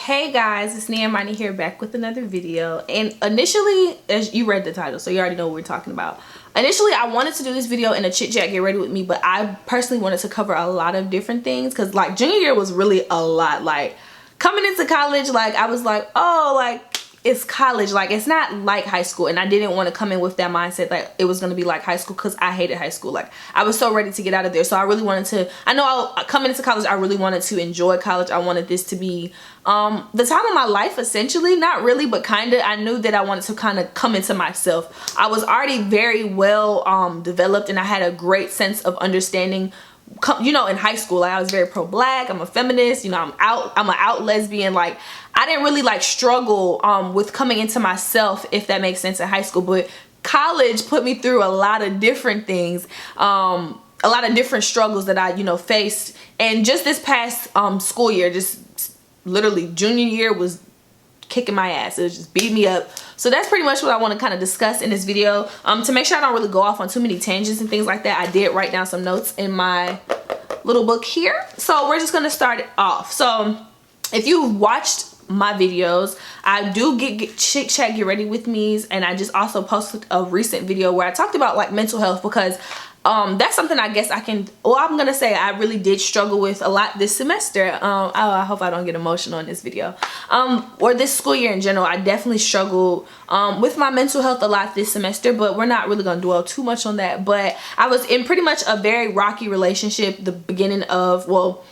Hey guys, it's Niabiafoefia here, back with another video. And initially, as you read the title, so you already know what we're talking about. Initially, I wanted to do this video in a chit chat, get ready with me, but I personally wanted to cover a lot of different things because like junior year was really a lot. Like coming into college, like I was like, oh, like it's college, like it's not like high school, and I didn't want to come in with that mindset that it was going to be like high school because I hated high school. Like I was so ready to get out of there, so I really wanted to, coming into college, I really wanted to enjoy college. I wanted this to be the time of my life, essentially. Not really, but kind of. I knew that I wanted to kind of come into myself. I was already very well developed, and I had a great sense of understanding, you know, in high school. Like I was very pro-black, I'm a feminist, you know, I'm an out lesbian. Like I didn't really like struggle with coming into myself, if that makes sense, in high school. But college put me through a lot of different things, a lot of different struggles that I, you know, faced. And just this past school year, just literally junior year, was kicking my ass. It was just beat me up. So that's pretty much what I want to kind of discuss in this video. To make sure I don't really go off on too many tangents and things like that, I did write down some notes in my little book here. So we're just going to start it off. So if you've watched my videos, I do get chit chat, get ready with me's, and I just also posted a recent video where I talked about like mental health, because that's something I guess I'm gonna say I really did struggle with a lot this semester. I hope I don't get emotional in this video, or this school year in general. I definitely struggled with my mental health a lot this semester, but we're not really gonna dwell too much on that. But I was in pretty much a very rocky relationship the beginning of, well,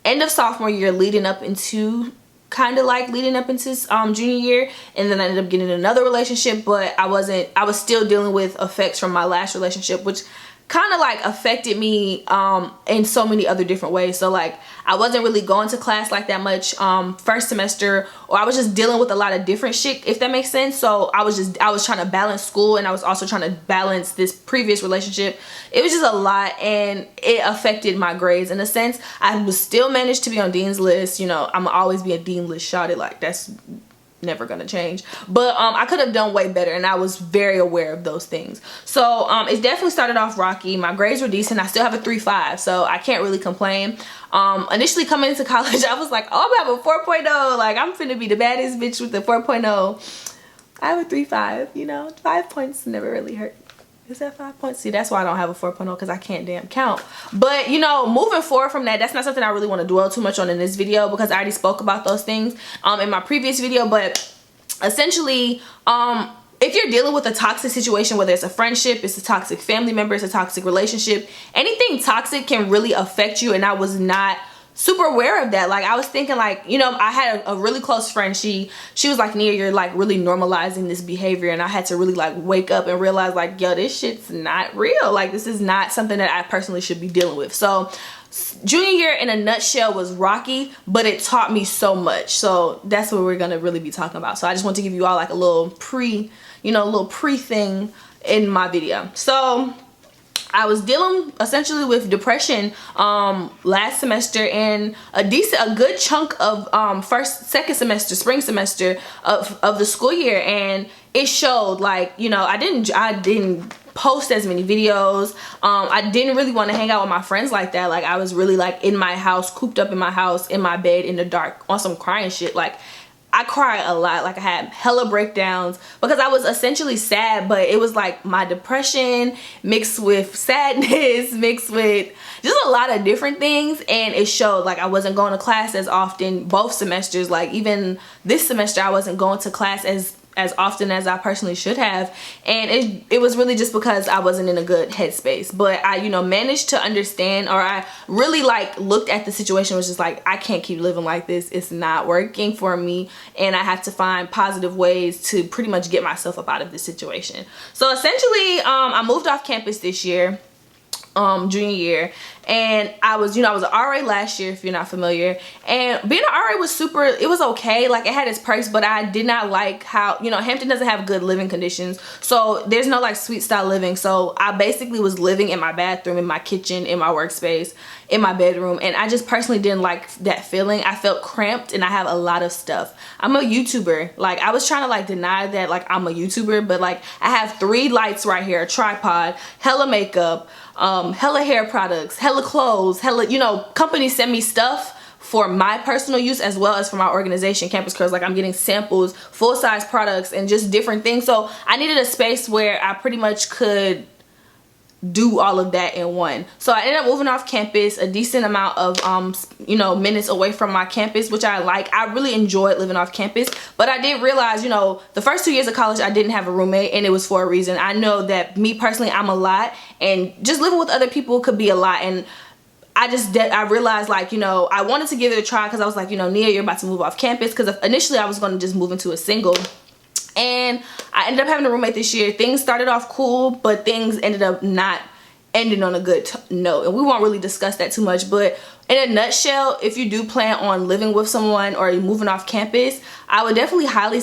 end of sophomore year, leading up into junior year, and then I ended up getting another relationship. But I was still dealing with effects from my last relationship, which kind of like affected me in so many other different ways. So like I wasn't really going to class like that much first semester, or I was just dealing with a lot of different shit, if that makes sense. So I was trying to balance school, and I was also trying to balance this previous relationship. It was just a lot, and it affected my grades in a sense. I was still managed to be on dean's list. You know, I'm always be a dean list shawty, like that's never gonna change. But I could have done way better, and I was very aware of those things. So it definitely started off rocky. My grades were decent. I still have a 3.5, so I can't really complain. Initially coming into college, I was like, oh, I'm gonna have a 4.0, like I'm finna be the baddest bitch with the 4.0. I have a 3.5, you know, 5 points never really hurt. Is that 5 points? See, that's why I don't have a 4.0, because I can't damn count. But, you know, moving forward from that, that's not something I really want to dwell too much on in this video, because I already spoke about those things in my previous video. But essentially, if you're dealing with a toxic situation, whether it's a friendship, it's a toxic family member, it's a toxic relationship, anything toxic can really affect you. And I was not super aware of that. Like I was thinking, like, you know, I had a really close friend. She was like, Nia, you're like really normalizing this behavior. And I had to really like wake up and realize, like, yo, this shit's not real. Like this is not something that I personally should be dealing with. So junior year in a nutshell was rocky, but it taught me so much. So that's what we're gonna really be talking about. So I just want to give you all like a little pre thing in my video. So I was dealing essentially with depression last semester, and a good chunk of second semester, spring semester of the school year, and it showed. Like, you know, I didn't post as many videos. I didn't really want to hang out with my friends like that. Like I was really like in my house, cooped up in my house, in my bed, in the dark, on some crying shit. Like I cried a lot. Like I had hella breakdowns because I was essentially sad, but it was like my depression mixed with sadness, mixed with just a lot of different things. And it showed. Like I wasn't going to class as often both semesters. Like even this semester I wasn't going to class as often as I personally should have, and it was really just because I wasn't in a good headspace. But I, you know, managed to understand, or I really like looked at the situation, was just like, I can't keep living like this. It's not working for me, and I have to find positive ways to pretty much get myself up out of this situation. So essentially, I moved off campus this year, junior year, and I was an RA last year, if you're not familiar. And being an RA was it was okay. Like it had its perks, but I did not like how, you know, Hampton doesn't have good living conditions. So there's no like suite style living. So I basically was living in my bathroom, in my kitchen, in my workspace, in my bedroom. And I just personally didn't like that feeling. I felt cramped, and I have a lot of stuff. I'm a YouTuber. Like I was trying to like deny that like I'm a YouTuber, but like I have 3 lights right here, a tripod, hella makeup, hella hair products, hella clothes, hella, you know, companies send me stuff for my personal use as well as for my organization, Campus Curls. Like I'm getting samples, full-size products, and just different things. So I needed a space where I pretty much could do all of that in one. So I ended up moving off campus, a decent amount of you know, minutes away from my campus, which I like. I really enjoyed living off campus, but I did realize, you know, the first 2 years of college I didn't have a roommate, and it was for a reason. I know that me personally, I'm a lot, and just living with other people could be a lot. And I realized, like, you know, I wanted to give it a try because I was like, you know, Nia, you're about to move off campus, because initially I was going to just move into a single. And I ended up having a roommate this year. Things started off cool, but things ended up not ending on a good note. And we won't really discuss that too much. But in a nutshell, if you do plan on living with someone or moving off campus, I would definitely highly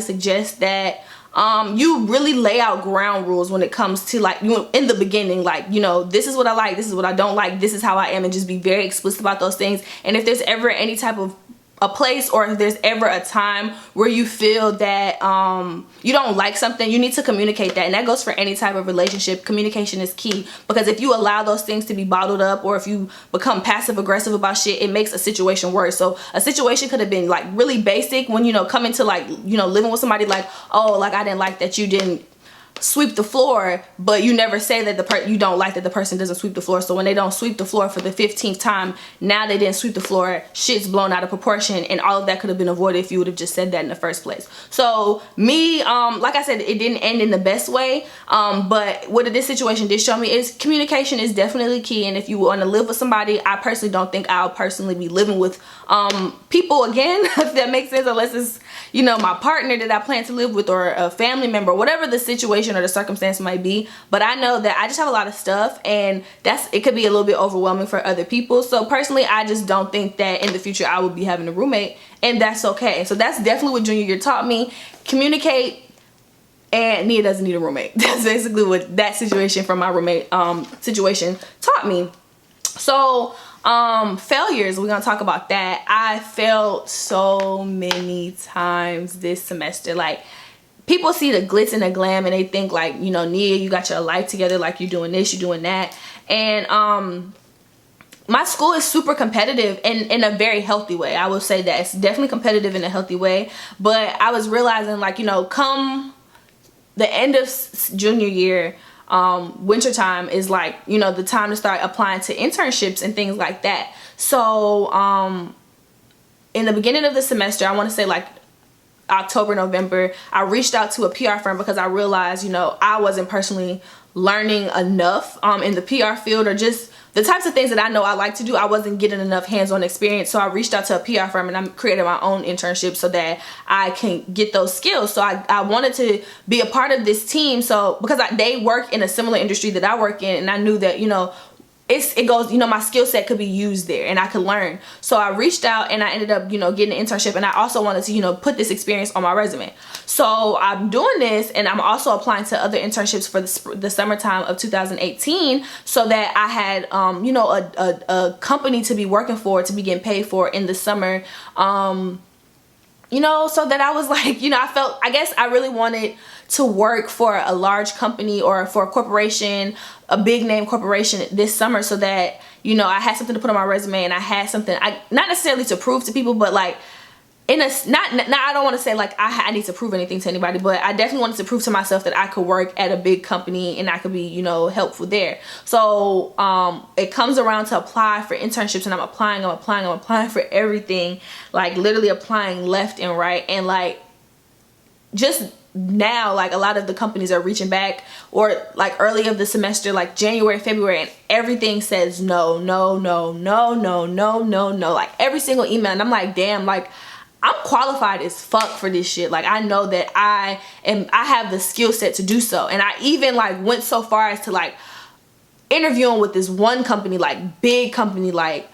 suggest that you really lay out ground rules when it comes to, like, you in the beginning, like, you know, this is what I like, this is what I don't like, this is how I am, and just be very explicit about those things. And if there's ever any type of a place, or if there's ever a time where you feel that you don't like something, you need to communicate that. And that goes for any type of relationship. Communication is key, because if you allow those things to be bottled up, or if you become passive aggressive about shit, it makes a situation worse. So a situation could have been like really basic when, you know, coming to, like, you know, living with somebody, like, oh, like, I didn't like that you didn't sweep the floor, but you never say that you don't like that the person doesn't sweep the floor. So when they don't sweep the floor for the 15th time, now they didn't sweep the floor, shit's blown out of proportion, and all of that could have been avoided if you would have just said that in the first place. So me, like I said, it didn't end in the best way, but what this situation did show me is communication is definitely key. And if you want to live with somebody, I personally don't think I'll personally be living with people again, if that makes sense, unless it's, you know, my partner that I plan to live with, or a family member, whatever the situation or the circumstance might be. But I know that I just have a lot of stuff, and it could be a little bit overwhelming for other people. So personally, I just don't think that in the future I will be having a roommate, and that's okay. So that's definitely what junior year taught me. Communicate, and Nia doesn't need a roommate. That's basically what that situation from my roommate situation taught me. So failures, we're gonna talk about that. I failed so many times this semester. Like, people see the glitz and the glam, and they think, like, you know, Nia, you got your life together, like, you're doing this, you're doing that. And my school is super competitive, and in a very healthy way. I will say that it's definitely competitive in a healthy way. But I was realizing, like, you know, come the end of junior year, wintertime is, like, you know, the time to start applying to internships and things like that. So in the beginning of the semester, I want to say like October, November, I reached out to a PR firm because I realized, you know, I wasn't personally learning enough in the PR field, or just the types of things that I know I like to do. I wasn't getting enough hands-on experience. So I reached out to a PR firm, and I created my own internship so that I can get those skills. So I wanted to be a part of this team, so because they work in a similar industry that I work in, and I knew that, you know, it goes, you know, my skill set could be used there and I could learn. So I reached out, and I ended up, you know, getting an internship, and I also wanted to, you know, put this experience on my resume. So I'm doing this, and I'm also applying to other internships for the summertime of 2018, so that I had, you know, a company to be working for, to be getting paid for in the summer, you know, so that I was like, you know, I guess I really wanted to work for a large company or for a corporation, a big name corporation this summer, so that, you know, I had something to put on my resume, and I had something, not necessarily to prove to people, but like, I don't want to say like I need to prove anything to anybody, but I definitely wanted to prove to myself that I could work at a big company and I could be, you know, helpful there. So it comes around to apply for internships, and I'm applying for everything, like literally applying left and right. And like, just now, like, a lot of the companies are reaching back, or like early of the semester, like January, February, and everything says no, no, no, no, no, no, no, no, like every single email. And I'm like, damn, like, I'm qualified as fuck for this shit. Like, I know that I have the skill set to do so. And I even like went so far as to like interviewing with this one company, like big company. Like,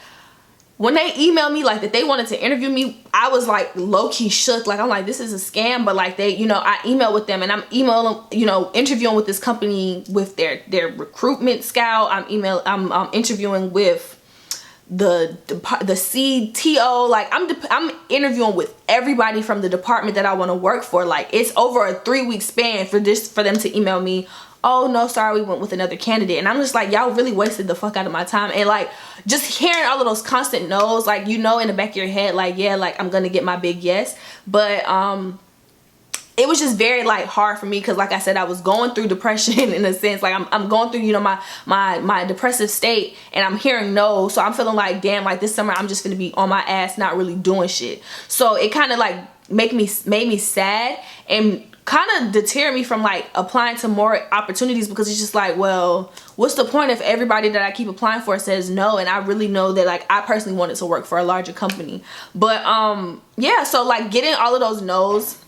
when they emailed me like that they wanted to interview me, I was like low-key shook. Like, I'm like, this is a scam. But like, they, you know, I emailed with them, and I'm emailing, you know, interviewing with this company with their recruitment scout. I'm interviewing with the CTO. Like, I'm interviewing with everybody from the department that I want to work for. Like, it's over a 3-week span for them to email me oh no, sorry, we went with another candidate. And I'm just like, y'all really wasted the fuck out of my time. And like, just hearing all of those constant no's, like, you know, in the back of your head, like, yeah, like I'm gonna get my big yes. But it was just very like hard for me, because like I said, I was going through depression in a sense. Like I'm going through, you know, my depressive state, and I'm hearing no. So I'm feeling like, damn, like this summer I'm just gonna be on my ass not really doing shit. So it kind of like made me sad, and kind of deter me from like applying to more opportunities, because it's just like, well, what's the point if everybody that I keep applying for says no? And I really know that like I personally wanted to work for a larger company. But yeah, so like getting all of those no's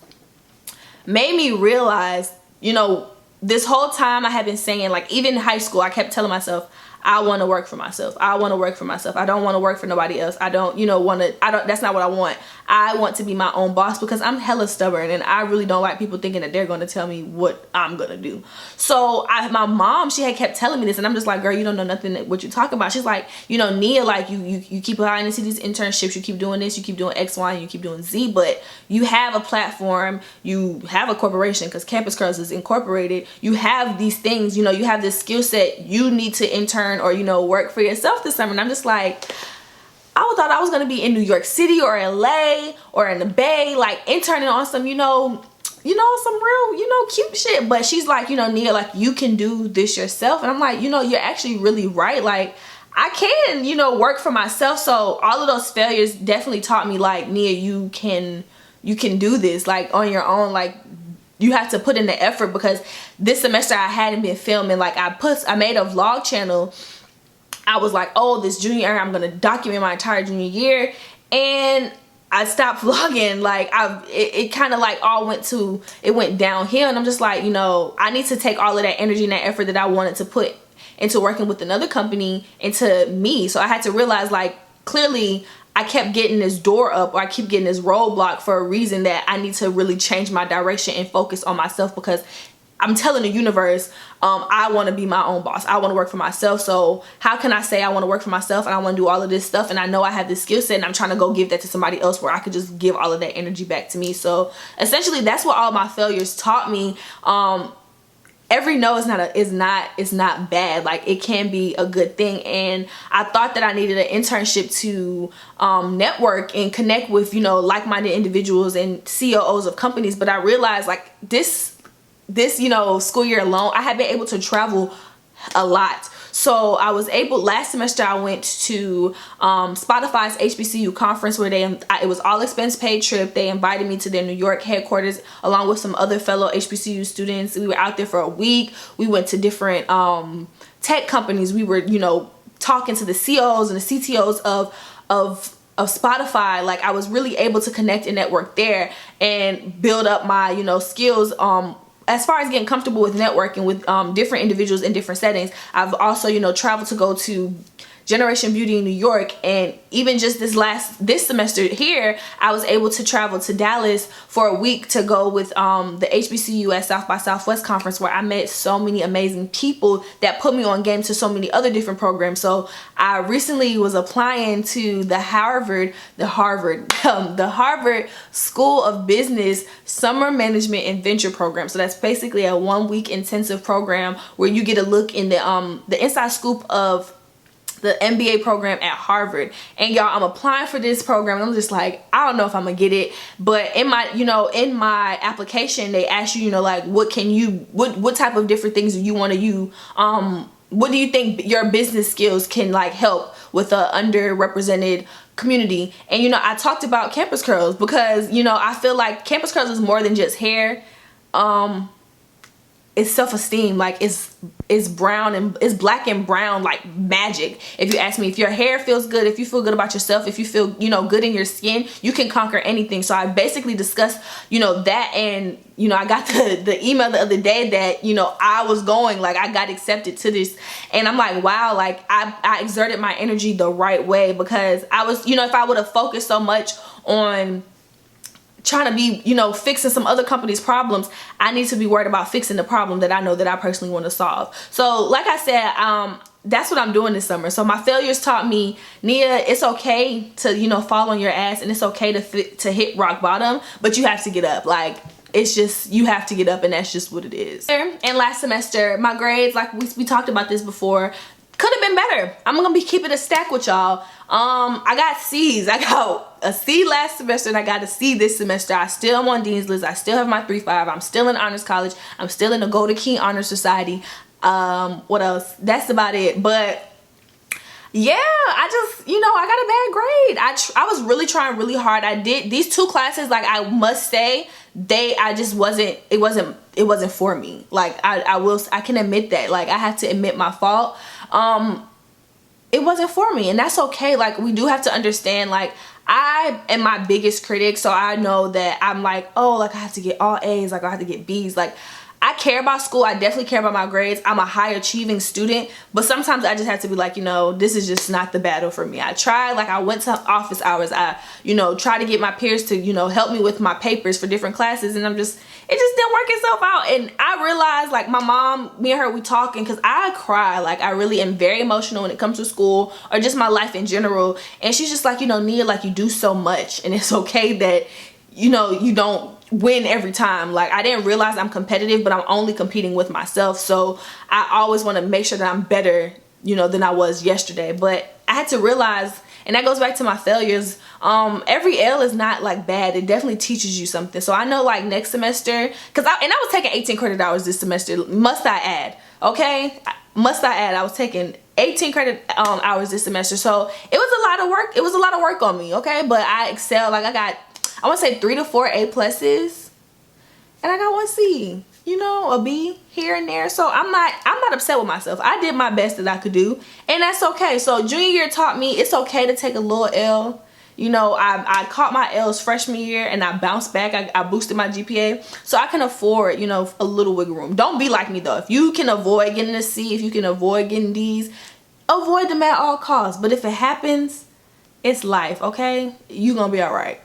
made me realize, you know, this whole time I had been saying, like even in high school, I kept telling myself, I want to work for myself. I want to work for myself. I don't want to work for nobody else. I don't, you know, that's not what I want. I want to be my own boss, because I'm hella stubborn, and I really don't like people thinking that they're going to tell me what I'm going to do. So my mom, she had kept telling me this, and I'm just like, girl, you don't know nothing what you're talking about. She's like, you know, Nia, like you keep applying into these internships, you keep doing this, you keep doing X, Y, and you keep doing Z, but you have a platform, you have a corporation, because Campus Curls is incorporated. You have these things, you know, you have this skill set. You need to intern or, you know, work for yourself this summer. And I'm just like, I thought I was gonna be in New York City or LA or in the Bay, like interning on some, you know, some real, you know, cute shit. But she's like, you know, Nia, like you can do this yourself. And I'm like, you know, you're actually really right. Like I can, you know, work for myself. So all of those failures definitely taught me, like, Nia, you can do this like on your own. Like you have to put in the effort, because this semester I hadn't been filming. Like I made a vlog channel. I was like, oh, this junior year I'm gonna document my entire junior year, and I stopped vlogging. Like it kind of like it went downhill, and I'm just like, you know, I need to take all of that energy and that effort that I wanted to put into working with another company into me. So I had to realize, like, clearly I kept getting this door up, or I keep getting this roadblock for a reason, that I need to really change my direction and focus on myself, because I'm telling the universe, I want to be my own boss. I want to work for myself. So how can I say I want to work for myself and I want to do all of this stuff, and I know I have this skill set, and I'm trying to go give that to somebody else where I could just give all of that energy back to me? So essentially that's what all my failures taught me. Every no is not bad. Like it can be a good thing. And I thought that I needed an internship to network and connect with, you know, like-minded individuals and CEOs of companies. But I realized, like, this, you know, school year alone, I have been able to travel a lot. So I was able, last semester I went to Spotify's HBCU conference, where it was all expense paid trip. They invited me to their New York headquarters along with some other fellow HBCU students. We were out there for a week. We went to different tech companies. We were, you know, talking to the CEOs and the CTOs of Spotify. Like I was really able to connect and network there and build up my, you know, skills as far as getting comfortable with networking with different individuals in different settings. I've also, you know, traveled to go to Generation Beauty in New York, and even just this semester here, I was able to travel to Dallas for a week to go with the HBCU at South by Southwest conference, where I met so many amazing people that put me on game to so many other different programs. So I recently was applying to the Harvard School of Business Summer Management and Venture Program. So that's basically a 1-week intensive program where you get a look in the inside scoop of the MBA program at Harvard. And y'all, I'm applying for this program, and I'm just like, I don't know if I'm gonna get it. But in my application, they ask you, you know, like, what type of different things do you want to use? What do you think your business skills can like help with a underrepresented community? And, you know, I talked about Campus Curls, because, you know, I feel like Campus Curls is more than just hair. It's self-esteem. Like it's brown, and it's black and brown, like magic. If you ask me, if your hair feels good, if you feel good about yourself, if you feel, you know, good in your skin, you can conquer anything. So I basically discussed, you know, that. And, you know, I got the email the other day that, you know, I got accepted to this, and I'm like, wow, like I exerted my energy the right way, because I was, you know, if I would have focused so much on trying to be, you know, fixing some other company's problems, I need to be worried about fixing the problem that I know that I personally want to solve. So like I said, that's what I'm doing this summer. So my failures taught me, Nia, it's okay to, you know, fall on your ass, and it's okay to hit rock bottom, but you have to get up. Like it's just, you have to get up, and that's just what it is. And last semester, my grades, like we talked about this before, could have been better. I'm gonna be keeping a stack with y'all. I got C's. I got a C last semester and I got a C this semester. I still am on Dean's List. I still have my 3.5. I'm still in honors college. I'm still in the Golden Key Honor Society. What else? That's about it. But yeah, I just, you know, I got a bad grade. I was really trying really hard. I did these 2 classes, like, I must say, it wasn't for me. Like, I can admit that. Like, I have to admit my fault. It wasn't for me, and that's okay. Like, we do have to understand, like, I am my biggest critic, so I know that I'm like, oh, like, I have to get all A's, like, I have to get B's. Like, I care about school. I definitely care about my grades. I'm a high achieving student, but sometimes I just have to be like, you know, this is just not the battle for me. I tried, like, I went to office hours. I, you know, tried to get my peers to, you know, help me with my papers for different classes, and it just didn't work itself out. And I realized, like, my mom, me and her, we talking, because I cry. Like, I really am very emotional when it comes to school or just my life in general. And she's just like, you know, Nia, like, you do so much, and it's okay that, you know, you don't win every time. Like, I didn't realize I'm competitive, but I'm only competing with myself. So I always want to make sure that I'm better, you know, than I was yesterday. But I had to realize, and that goes back to my failures, every L is not, like, bad. It definitely teaches you something. So I know, like, next semester, because I was taking 18 credit hours this semester, must I add, okay? Must I add, I was taking 18 credit hours this semester. So it was a lot of work. It was a lot of work on me, okay? But I excelled. Like, I got, I want to say 3 to 4 A pluses, and I got 1 C, you know, a B here and there. So I'm not upset with myself. I did my best that I could do, and that's okay. So junior year taught me it's okay to take a little L. You know, I caught my L's freshman year, and I bounced back. I boosted my GPA, so I can afford, you know, a little wiggle room. Don't be like me though. If you can avoid getting a C, if you can avoid getting D's, avoid them at all costs. But if it happens, it's life, okay? You gonna be all right.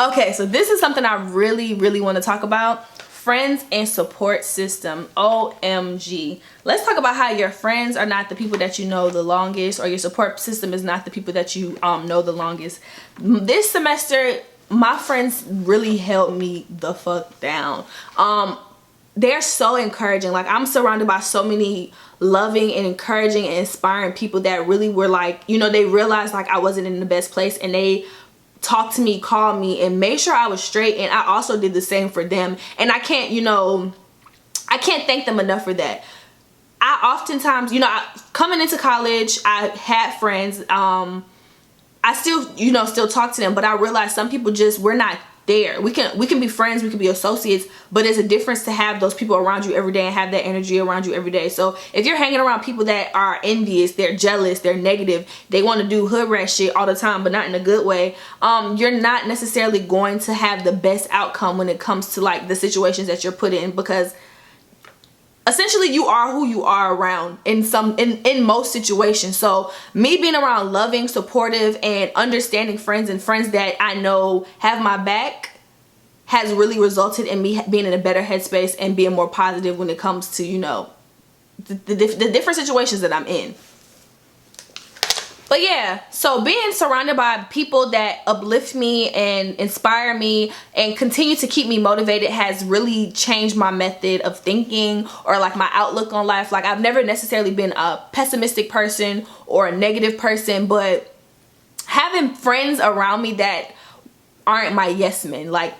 Okay, so this is something I really, really want to talk about. Friends and support system. OMG. Let's talk about how your friends are not the people that you know the longest, or your support system is not the people that you know the longest. This semester, my friends really held me the fuck down. They're so encouraging. Like, I'm surrounded by so many loving and encouraging and inspiring people that really were like, you know, they realized, like, I wasn't in the best place, and they talked to me, called me, and made sure I was straight. And I also did the same for them, and I can't, you know, I can't thank them enough for that. I oftentimes, you know, coming into college, I had friends, I still, you know, still talk to them, but I realized some people just, we're not there. We can be friends, we can be associates, but there's a difference to have those people around you every day and have that energy around you every day. So if you're hanging around people that are envious, they're jealous, they're negative, they want to do hood rat shit all the time, but not in a good way, you're not necessarily going to have the best outcome when it comes to, like, the situations that you're put in, because essentially you are who you are around in most situations. So me being around loving, supportive, and understanding friends, and friends that I know have my back, has really resulted in me being in a better headspace and being more positive when it comes to, you know, the different situations that I'm in. But yeah, so being surrounded by people that uplift me and inspire me and continue to keep me motivated has really changed my method of thinking, or, like, my outlook on life. Like, I've never necessarily been a pessimistic person or a negative person, but having friends around me that aren't my yes men, like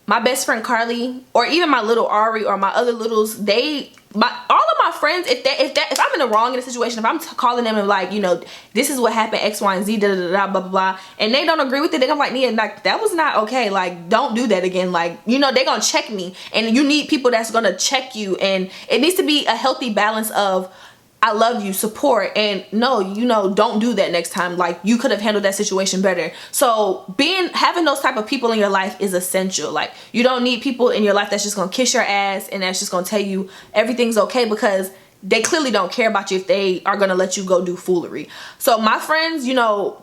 my best friend Carly, or even my little Ari, or my other littles, all of my friends, if I'm in the wrong in a situation, if I'm calling them and, like, you know, this is what happened, X, Y, and Z, da da da, blah blah blah, and they don't agree with it, they're gonna be like, Nia, like, that was not okay, like, don't do that again. Like, you know, they're gonna check me, and you need people that's gonna check you, and it needs to be a healthy balance of, I love you, support, and no, you know, don't do that next time. Like, you could have handled that situation better. So having those type of people in your life is essential. Like, you don't need people in your life that's just gonna kiss your ass and that's just gonna tell you everything's okay, because they clearly don't care about you if they are gonna let you go do foolery. So my friends, you know,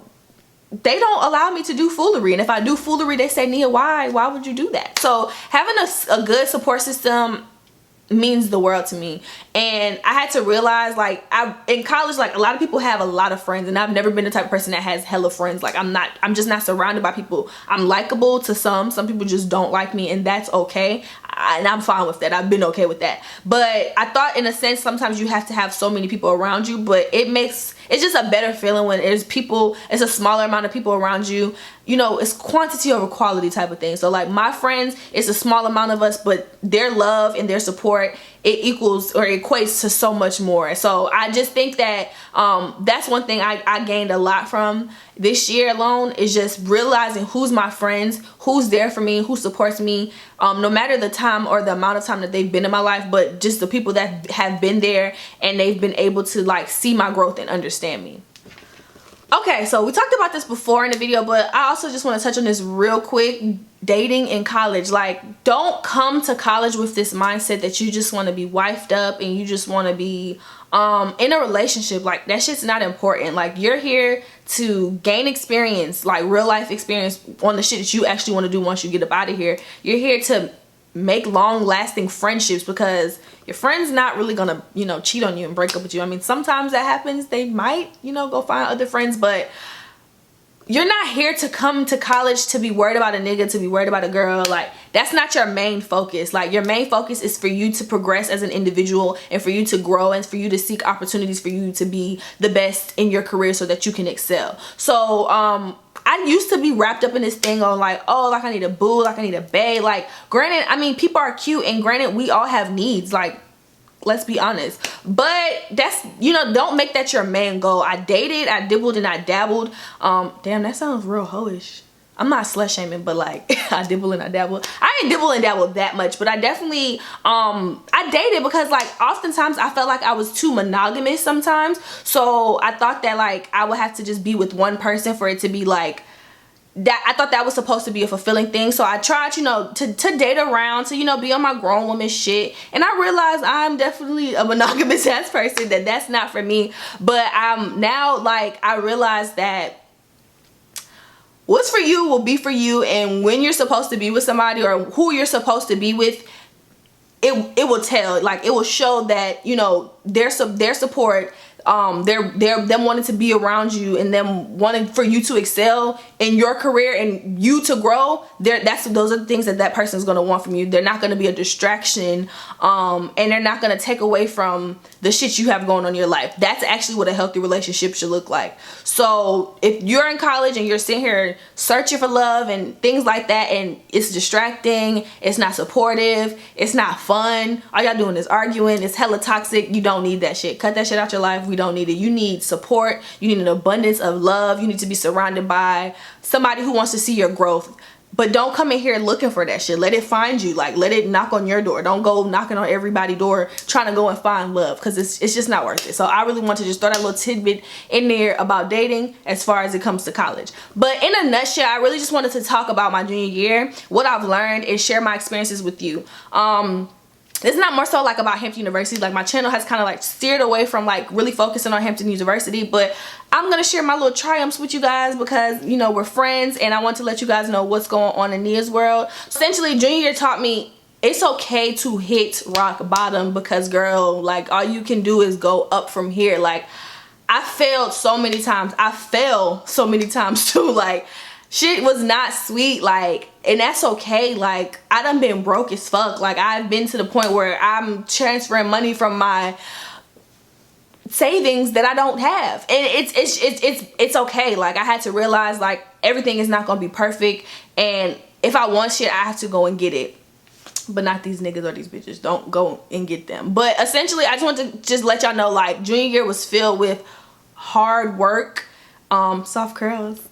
they don't allow me to do foolery, and if I do foolery, they say, Nia, why would you do that? So having a good support system means the world to me. And I had to realize, like, in college, like, a lot of people have a lot of friends, and I've never been the type of person that has hella friends. Like, I'm just not surrounded by people. I'm likable to some people just don't like me, and that's okay. And I'm fine with that. I've been okay with that. But I thought, in a sense, sometimes you have to have so many people around you, but it's just a better feeling when it's a smaller amount of people around you. You know, it's quantity over quality type of thing. So like my friends, it's a small amount of us, but their love and their support, it equals or equates to so much more. So I just think that that's one thing I gained a lot from this year alone, is just realizing who's my friends, who's there for me, who supports me, no matter the time or the amount of time that they've been in my life, but just the people that have been there and they've been able to like see my growth and understand me. Okay, so we talked about this before in the video, but I also just want to touch on this real quick. Dating in college. Like, don't come to college with this mindset that you just want to be wifed up and you just want to be in a relationship. Like, that shit's not important. Like, you're here to gain experience, like real life experience on the shit that you actually want to do once you get up out of here. You're here to make long lasting friendships, because your friend's not really gonna, you know, cheat on you and break up with you. I mean, sometimes that happens. They might, you know, go find other friends, but you're not here to come to college to be worried about a nigga, to be worried about a girl. Like, that's not your main focus. Like, your main focus is for you to progress as an individual and for you to grow and for you to seek opportunities for you to be the best in your career so that you can excel. So I used to be wrapped up in this thing on like, oh, like I need a boo, like I need a bae. Like, granted, I mean, people are cute, and granted, we all have needs. Like, let's be honest. But that's, you know, don't make that your main goal. I dated, I dibbled, and I dabbled. Damn, that sounds real hoish. I'm not slut shaming, but like, I dibble and I dabble. I ain't dibble and dabble that much, but I definitely, I dated because like, oftentimes I felt like I was too monogamous sometimes. So I thought that like, I would have to just be with one person for it to be like, that I thought that was supposed to be a fulfilling thing. So I tried, you know, to date around, to, you know, be on my grown woman shit. And I realized I'm definitely a monogamous ass person, that's not for me. But now, like, I realized that what's for you will be for you, and when you're supposed to be with somebody or who you're supposed to be with, it will tell. Like, it will show that, you know, their support, them wanting to be around you and them wanting for you to excel in your career and you to grow. Those are the things that person's going to want from you. They're not going to be a distraction, and they're not going to take away from the shit you have going on in your life. That's actually what a healthy relationship should look like. So if you're in college and you're sitting here searching for love and things like that, and it's distracting, it's not supportive, it's not fun, all y'all doing is arguing, it's hella toxic, you don't need that shit. Cut that shit out your life. We don't need it. You need support. You need an abundance of love. You need to be surrounded by somebody who wants to see your growth. But don't come in here looking for that shit. Let it find you. Like, let it knock on your door. Don't go knocking on everybody's door trying to go and find love, because it's just not worth it. So I really want to just throw that little tidbit in there about dating as far as it comes to college. But in a nutshell, I really just wanted to talk about my junior year, what I've learned, and share my experiences with you. It's not more so like about Hampton University. Like, my channel has kind of like steered away from like really focusing on Hampton University, but I'm gonna share my little triumphs with you guys because, you know, we're friends and I want to let you guys know what's going on in Nia's world. Essentially, junior year taught me it's okay to hit rock bottom, because girl, like, all you can do is go up from here. Like, I failed so many times. I fell so many times too. Like, shit was not sweet, like, and that's okay. Like, I done been broke as fuck. Like, I've been to the point where I'm transferring money from my savings that I don't have, and it's okay. Like, I had to realize, like, everything is not gonna be perfect, and if I want shit, I have to go and get it. But not these niggas or these bitches. Don't go and get them. But essentially, I just want to just let y'all know, like, junior year was filled with hard work, soft curls.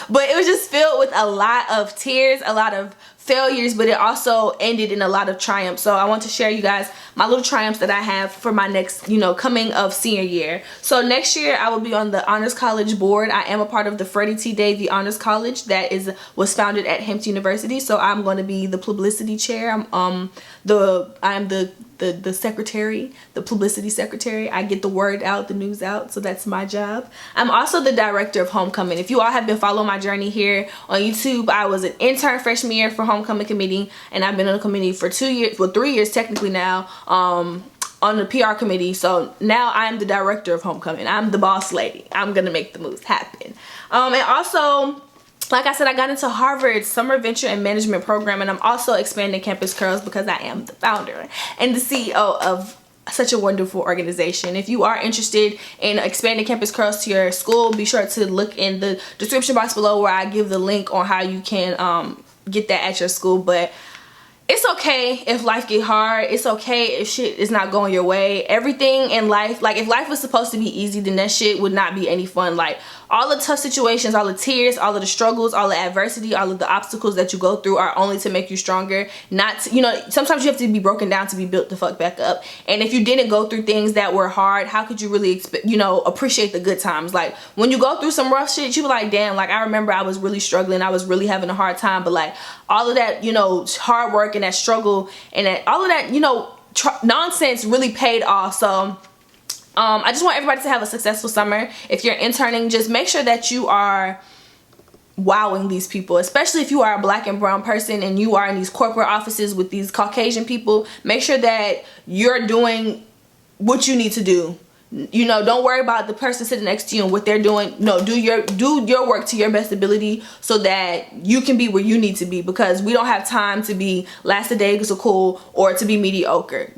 But it was just filled with a lot of tears, a lot of failures, but it also ended in a lot of triumphs. So I want to share you guys my little triumphs that I have for my next, you know, coming of senior year. So next year I will be on the Honors College board. I am a part of the Freddie T. Davie Honors College that was founded at Hampton University. So I'm going to be the publicity chair. I'm the secretary, the publicity secretary. I get the word out, the news out, so that's my job. I'm also the director of homecoming. If you all have been following my journey here on YouTube, I was an intern freshman year for homecoming committee, and I've been on the committee for 2 years, well, 3 years technically now, on on the PR committee. So now I'm the director of homecoming. I'm the boss lady. I'm gonna make the moves happen. And also, like I said, I got into Harvard's Summer Venture and Management program, and I'm also expanding Campus Curls because I am the founder and the CEO of such a wonderful organization. If you are interested in expanding Campus Curls to your school, be sure to look in the description box below where I give the link on how you can get that at your school. But it's okay if life get hard. It's okay if shit is not going your way. Everything in life, like if life was supposed to be easy, then that shit would not be any fun. Like all the tough situations, all the tears, all of the struggles, all the adversity, all of the obstacles that you go through are only to make you stronger. Not to, you know, sometimes you have to be broken down to be built the fuck back up. And if you didn't go through things that were hard, how could you really appreciate the good times? Like when you go through some rough shit, you be like, damn, like I remember I was really struggling, I was really having a hard time, but like all of that, you know, hard work and that struggle and that all of that, you know, nonsense really paid off. So I just want everybody to have a successful summer. If you're interning, just make sure that you are wowing these people, especially if you are a black and brown person and you are in these corporate offices with these Caucasian people. Make sure that you're doing what you need to do. You know, don't worry about the person sitting next to you and what they're doing. No, do your work to your best ability so that you can be where you need to be, because we don't have time to be lackadaisical or to be mediocre.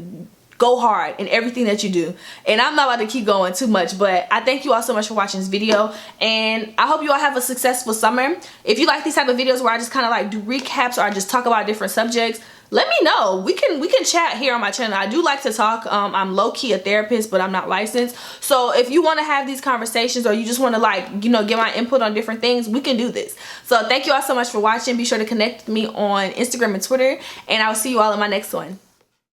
Go hard in everything that you do. And I'm not about to keep going too much, but I thank you all so much for watching this video, and I hope you all have a successful summer. If you like these type of videos where I just kind of like do recaps or I just talk about different subjects, let me know. We can chat here on my channel. I do like to talk. I'm low-key a therapist, but I'm not licensed. So if you want to have these conversations or you just want to, like, you know, get my input on different things, we can do this. So thank you all so much for watching. Be sure to connect with me on Instagram and Twitter, and I'll see you all in my next one.